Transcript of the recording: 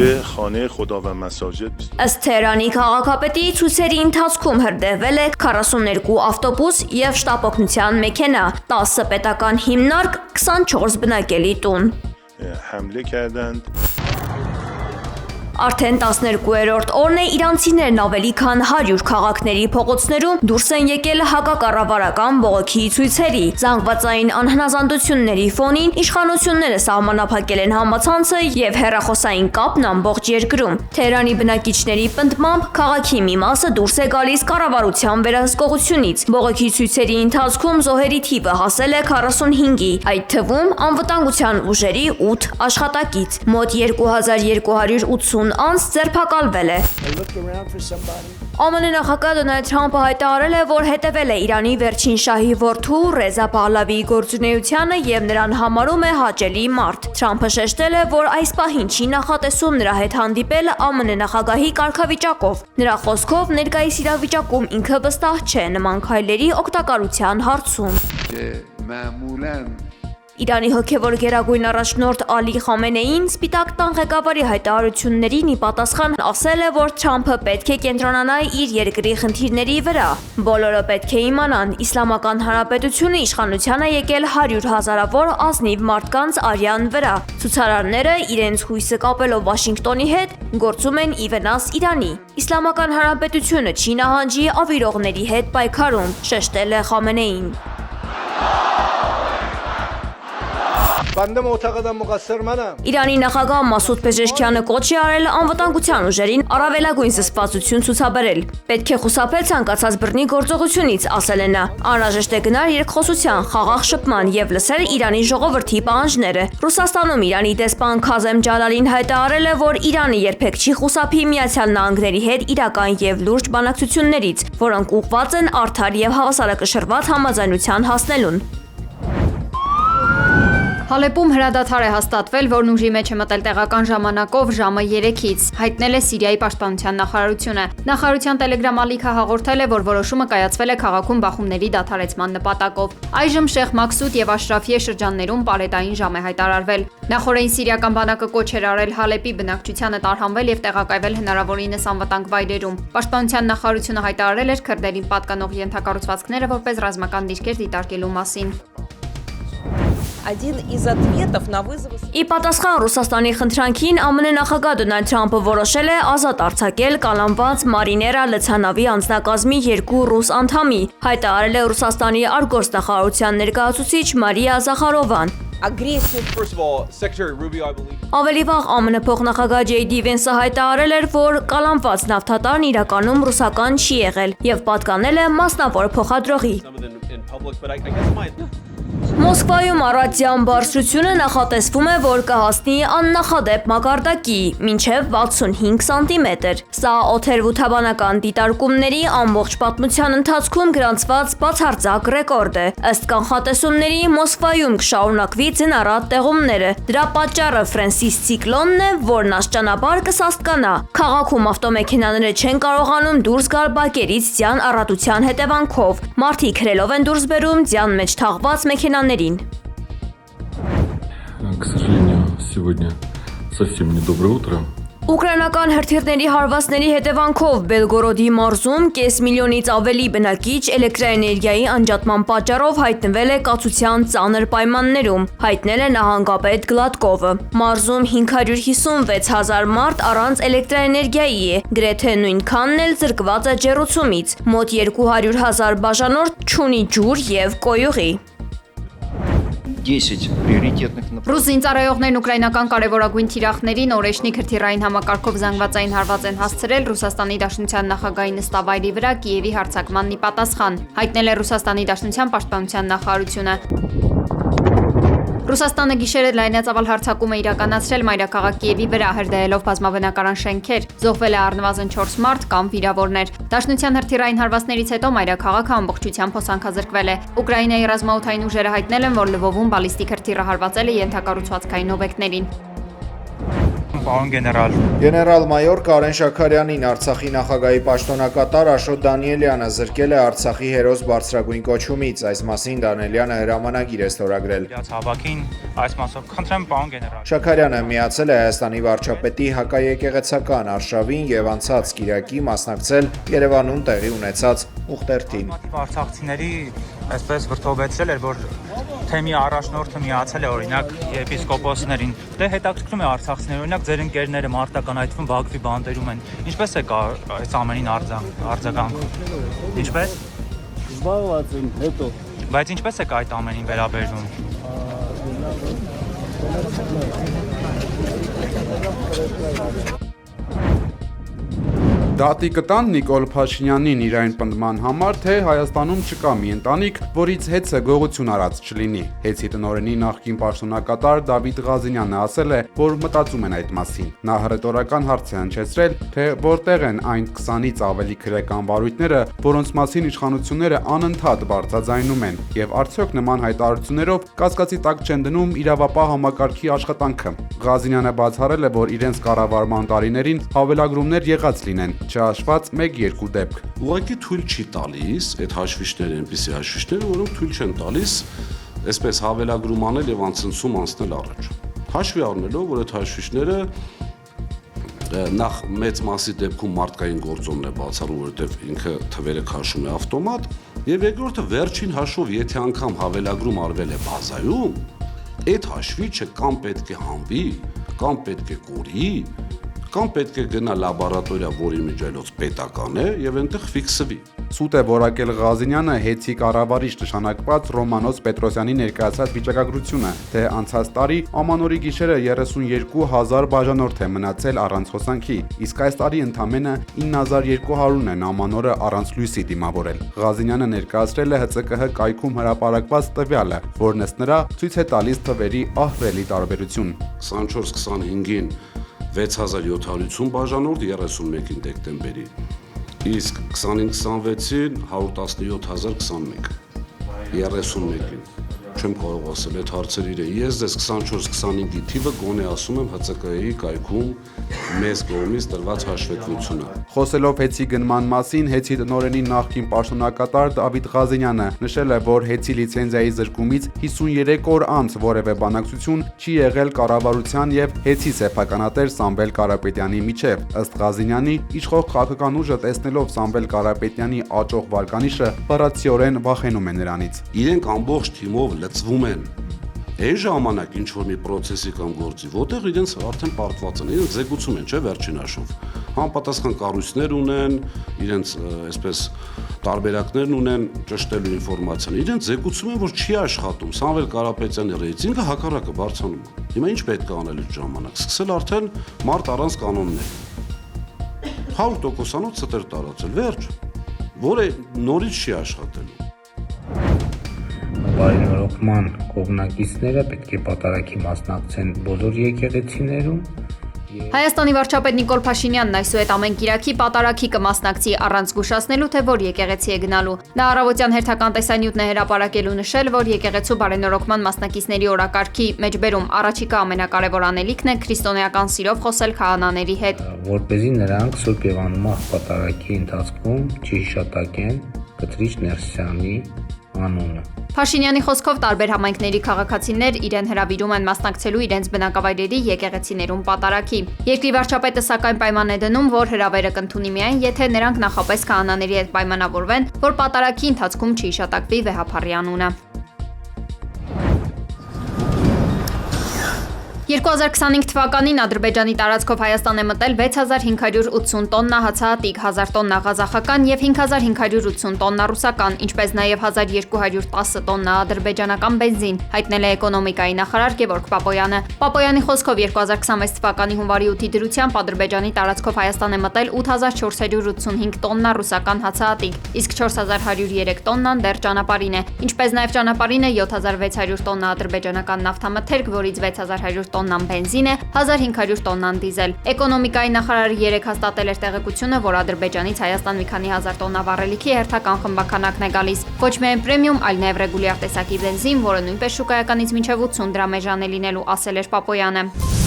به خانه خدا و مساجد. Ըստ Թեհրանի քաղաքապետի ցույցերի ընթացքում հրդեհվել է 42 ավտոբուս եւ շտապօգնության մեքենա, 10 պետական հիմնարկ, 24 բնակելի տուն։ حمله کردند. Արդեն 12-րդ օրն է իրանցիներն ավելի քան 100 քաղաքների փողոցներում դուրս են եկել հակակառավարական բողոքի ցույցերի։ Զանգվածային անհնազանդությունների ֆոնին իշխանությունները սահմանափակել են համացանցը եւ հեռախոսային կապն ամբողջ երկրում։ Թեհրանի բնակիչների պնդմամբ քաղաքի մի մասը դուրս է գալիս կառավարության վերահսկողությունից։ Բողոքի ցույցերի ընթացքում զոհերի թիվը հասել է 45-ի, այդ թվում անվտանգության ուժերի 8 աշխատակից։ Մոտ 2280 անց ձերբակալվել է։ ԱՄՆ նախագահ Դոնալդ Թրամփը հայտարարել է, որ հետևել է Իրանի վերջին շահի որդու Ռեզա Փահլավիի գործունեությանը եւ նրան համարում է հաճելի մարդ։ Թրամփը շեշտել է, որ այս պահին չի նախատեսում նրա հետ հանդիպել ԱՄՆ նախագահի կարգավիճակով։ Նրա խոսքով ներկայիս իրավիճակում ինքը վստահ չէ նման քայլերի օգտակարության հարցում։ Իրանի հոգևոր գերագույն առաջնորդ Ալի Խամենեին Սպիտակ տան ղեկավարի հայտարարություններին ի պատասխան ասել է, որ Թրամփը պետք է կենտրոնանա իր երկրի խնդիրների վրա։ Բոլորը պետք է իմանան, Իսլամական Հանրապետությունը իշխանության է եկել 100 հազարավոր ազնիվ մարդկանց արյան վրա։ Ցուցարարները իրենց հույսը կապելով Վաշինգտոնի հետ գործում են ի վնաս Իրանի։ Իսլամական Հանրապետությունը չի նահանջի ավիրողների հետ պայքարում, շեշտել է Խամենեին։ Իրանի նախագահ Մասուդ Պեզեշքյանը կոչ է արել անվտանգության ուժերին առավելագույն զսպվածություն ցուցաբերել։ Պետք է խուսափել ցանկացած բռնի գործողությունից, ասել է նա։ Անհրաժեշտ է գնալ երկխոսության, խաղաղ շփման եւ լսել Իրանի ժողովրդի պահանջները։ Ռուսաստանում Իրանի դեսպան Քազեմ Ջալալին հայտարարել է, որ Իրանը երբեք չի խուսափի Միացյալ Նահանգների հետ իրական եւ լուրջ բանակցություններից, որոնք ուղղված են արդար եւ հավասարակշռված համաձայնության հասնելուն։ Հալեպում հրադադար է հաստատվել, որն ուժի մեջ է մտել տեղական ժամանակով ժամը 3-ից, հայտնել է Սիրիայի պաշտպանության նախարարությունը։ Նախարարության Telegram ալիքը հաղորդել է, որ որոշումը կայացվել է քաղաքում բախումների դադարեցման նպատակով։ Այժմ Շեխ Մաքսուդ եւ Աշրաֆիե շրջաններում պարետային ժամ է հայտարարվել։ Նախորդին սիրիական բանակը կոչ էր արել Հալեպի բնակչությանը տարհանվել եւ տեղակայվել հնարավորինս անվտանգ վայրերում։ Պաշտպանության նախարարությունը հայտարարել էր քրդերին պատկանող ենթակառուցվածքները որպես ռազմական դիրքեր դիտարկելու մասին։ Ի պատասխան Ռուսաստանի խնդրանքին ԱՄՆ նախագահ Դոնալդ Թրամփը որոշել է ազատ արձակել կալանված Մարիներա լցանավի անձնակազմի 2 ռուս անդամի, հայտարարել է Ռուսաստանի արտգործնախարարության ներկայացուցիչ Մարիա Զախարովան։ Ավելի վաղ ԱՄՆ փոխնախագահ J.D. Vance-ը հայտարարել էր, որ կալանված նավթատարն իրականում ռուսական չի եղել եւ պատկանել է մասնավոր փոխադրողի։ Մոսկվայում առատյան բարձրությունը նախատեսվում է, որ կհասնի աննախադեպ մակարդակի, մինչև 65 սանտիմետր։ Սա օդերևութաբանական դիտարկումների ամբողջ պատմության ընթացքում գրանցված բացարձակ ռեկորդ է։ Ըստ կանխատեսումների Մոսկվայում կշարունակվի ձնառատ տեղումները։ Դրա պատճառը Ֆրենսիս ցիկլոնն է, որն աստիճանաբար կսաստկանա։ Քաղաքում ավտոմեքենաները չեն կարողանում դուրս գալ բակերից ձյան առատության հետևանքով։ Մարդիկ հրելով են դուրս բերում ձյան մեջ թաղված մեքենաներին։ К сожалению, сегодня совсем недоброе утро. Ուկրաինական հրթիռների հարվածների հետևանքով Բելգորոդի մարզում կես միլիոնից ավելի բնակիչ էլեկտրաէներգիայի անջատման պատճառով հայտնվել է կացության ծանր պայմաններում, հայտնել է նահանգապետ Գլադկովը։ Մարզում 556 հազար մարդ առանց էլեկտրաէներգիայի է, գրեթե նույնքանն էլ զրկված է ջեռուցումից, մոտ 200 հազար բաժանորդ չունի ջուր եւ կոյուղի։ 10 приоритетных направлений. Ռուս զինծառայողներն ուկրաինական կարևորագույն թիրախներին օրեշնի քրթիրային համակարգով զանգվածային հարված են հասցրել Ռուսաստանի Դաշնության նախագահի նստավայրի վրա Կիևի հարձակմանն ի պատասխան, հայտնել է Ռուսաստանի Դաշնության պաշտպանության նախարարությունը։ Ռուսաստանը գիշերը լայնածավալ հարձակում է իրականացրել մայրաքաղաք Կիևի վրա, հրդեհելով բազմաբնակարան շենքեր, զոհվել է առնվազն 4 մարդ կամ վիրավորներ։ Դաշնության հրթիռային հարվածներից հետո մայրաքաղաքը ամբողջությամբ հոսանքազրկվել է։ Ուկրաինայի ռազմաօդային ուժերը հայտնել են, որ Լվովում բալիստիկ հրթիռը հարվածել է ենթակառուցվածքային օբյեկտներին։ պարոն գեներալ։ Գեներալ-մայոր Կարեն Շաքարյանին Արցախի նախագահի պաշտոնակատար Աշոտ Դանիելյանը զրկել է Արցախի հերոս բարձրագույն կոչումից, այս մասին Դանիելյանը հրամանագիր է ստորագրել։ Հավաքին այս մասով խնդրեմ պարոն գեներալ։ Շաքարյանը միացել է Հայաստանի վարչապետի հակաեկեղեցական արշավին եւ անցած կիրակի մասնակցել Երևանում տեղի ունեցած ուխտերթին։ Արցախցիների այսպես վրդովեցրել էր, որ թեմի առաջնորդը միացել է օրինակ եպիսկոպոսներին։ Դե հետաքրքրում է արցախցիներ, օրինակ ձեր ընկերները մարտական այթվում Բաքվի բանդերում են։ Ինչպես է այս ամենին արձագանք։ Ինչպես։ Զբաղված եմ հետո։ Բայց ինչպես է այդ ամենին վերաբերվում։ Դատի կտան Նիկոլ Փաշինյանին իր այն պնդման համար, թե Հայաստանում չկա մի ընտանիք, որից հեծը գողություն արած չլինի։ Հեծի տնօրենի նախկին պաշտոնակատար Դավիթ Ղազինյանը ասել է, որ մտածում են այդ մասին։ Նա հռետորական հարց է հնչեցրել, թե որտեղ են այն 20-ից ավելի քրեական վարույթները, որոնց մասին իշխանությունները անընդհատ բարձրաձայնում են, եւ արդյոք նման հայտարարություններով կասկածի տակ չեն դնում իրավապահ համակարգի աշխատանքը։ Ղազինյանը բացառել է, որ իրենց կառավարման տարիներին հավելագրումներ եղած լինեն, չհաշված 1-2 դեպք։ Ուղղակի թույլ չի տալիս այդ հաշվիչները, այնպիսի հաշվիչները, որոնք թույլ չեն տալիս այսպես հավելագրում անել եւ անցնցում անցնել առաջ։ Հաշվի առնելով, որ այդ հաշվիչները նախ մեծ մասի դեպքում մարդկային գործոնն է բացառում, որովհետեւ ինքը թվերը քաշում է ավտոմատ, եւ երկրորդը վերջին հաշվով, եթե անգամ հավելագրում արվել է բազայում, այդ հաշվիչը կամ պետք է հանվի, կամ պետք է կորի, կամ պետք է գնա լաբորատորիա, որի միջոցով պետական է, եւ այնտեղ ֆիքսվի։ Սուտ է որակել Ղազինյանը հեծի կառավարիչ նշանակված Ռոմանոս Պետրոսյանի ներկայացած վիճակագրությունը, թե անցած տարի ամանորի գիշերը 32,000 բաժանորդ է մնացել առանց հոսանքի, իսկ այս տարի ընդամենը 9,200-ն են ամանորը առանց լույսի դիմավորել։ Ղազինյանը ներկայացրել է ՀՑԿՀ կայքում հրապարակված տվյալը, որն ըստ նրա ցույց է տալիս թվերի ահռելի տարբերություն։ 24-25-ին 6750 բաժանորդ 31-ին դեկտեմբերի, իսկ 20-26-ին 117021, 31-ին, չեմ կարող ասել այդ հարցեր իրեն, ես դες 24-25-ի թիվը գոնե ասում եմ ՀՑԿ-ի կայքում մեզ կողմից տրված հաշվետվությունը։ Խոսելով հեծի գնման մասին, հեծի տնօրենի նախկին պաշտոնակատար Դավիթ Ղազինյանը նշել է, որ հեծի լիցենզիայի զրկումից 53 օր անց որևէ բանակցություն չի եղել կառավարության եւ հեծի սեփականատեր Սամվել Կարապետյանի միջև։ Ըստ Ղազինյանի, իշխող քաղաքական ուժը տեսնելով Սամվել Կարապետյանի աճող վարկանիշը, բառացիորեն վախենում է նրանից։ Իրենք ամբողջ թիմով լծվում են Այս ժամանակ ինչ որ մի process-ի կամ գործի, որտեղ իրենց արդեն պարտված են, իրենց զեկուցում են, չէ, վերջին հաշվով։ Համապատասխան կառույցներ ունեն, իրենց այսպես տարբերակներն ունեն ճշտելու ինֆորմացիան։ Իրենց զեկուցում են, որ չի աշխատում։ Սամվել Կարապետյանի ռեյտինգը հակառակը բարձրանում է։ Հիմա ինչ պետք է անել այդ ժամանակ։ Սկսել արդեն մարդ առանց կանոններ։ 100%-անոց ստեր տարածել, վերջ, որը նորից չի աշխատելու։ Բարենորոգման կողմնակիցները պետք է պատարագի մասնակցեն բոլոր եկեղեցիներում։ Հայաստանի վարչապետ Նիկոլ Փաշինյանն այսուհետ ամեն կիրակի պատարագի կմասնակցի առանց զգուշացնելու, թե որ եկեղեցի է գնալու։ Նա առավոտյան հերթական տեսանյութն է հրապարակելու նշել, որ եկեղեցու բարենորոգման մասնակիցների օրակարգի մեջբերում առաջիկա ամենակարևոր անելիքն է քրիստոնեական սիրով խոսել քահանաների հետ, որպեսզի նրանք Սուրբ Եվանիմա պատարագի ընթացքում չհիշատակեն Կտրիչ Ներսյանի անունը։ Փաշինյանի խոսքով տարբեր համայնքների քաղաքացիներ իրեն հրավիրում են մասնակցելու իրենց բնակավայրերի եկեղեցիներում պատարագի։ Երկրի վարչապետը սակայն պայման է դնում, որ հրավերը կընդունի միայն, եթե նրանք նախապես քահանաների հետ պայմանավորվեն, որ պատարագի ընթացքում չհիշատակվի վեհափառի անունը։ 2025 թվականին Ադրբեջանի տարածքով Հայաստան է մտել 6580 տոննա հացահատիկ, 1000 տոննա ղազախական եւ 5580 տոննա ռուսական, ինչպես նաեւ 1210 տոննա ադրբեջանական բենզին, հայտնել է էկոնոմիկայի նախարար Գևորգ Պապոյանը։ Պապոյանի խոսքով 2026 թվականի հունվարի 8-ի դրությամբ Ադրբեջանի տարածքով Հայաստան է մտել 8485 տոննա ռուսական հացահատիկ, իսկ 4103 տոննան դեռ ճանապարհին է, ինչպես նաեւ ճանապարհին է 7600 տոննա ադրբեջանական նավթամթերք, որից 6100 տոննան բենզին է, 1500 տոննան դիզել։ Էկոնոմիկայի նախարարը երեկ հաստատել էր տեղեկությունը, որ Ադրբեջանից Հայաստան մի քանի հազար տոննա վառելիքի հերթական խմբականակն է գալիս։ Ոչ միայն պրեմիում, այլ նաև ռեգուլյար տեսակի բենզին, որը նույնպես շուկայականից մինչև 80 դրամ էժան է լինելու, ասել էր Պապոյանը։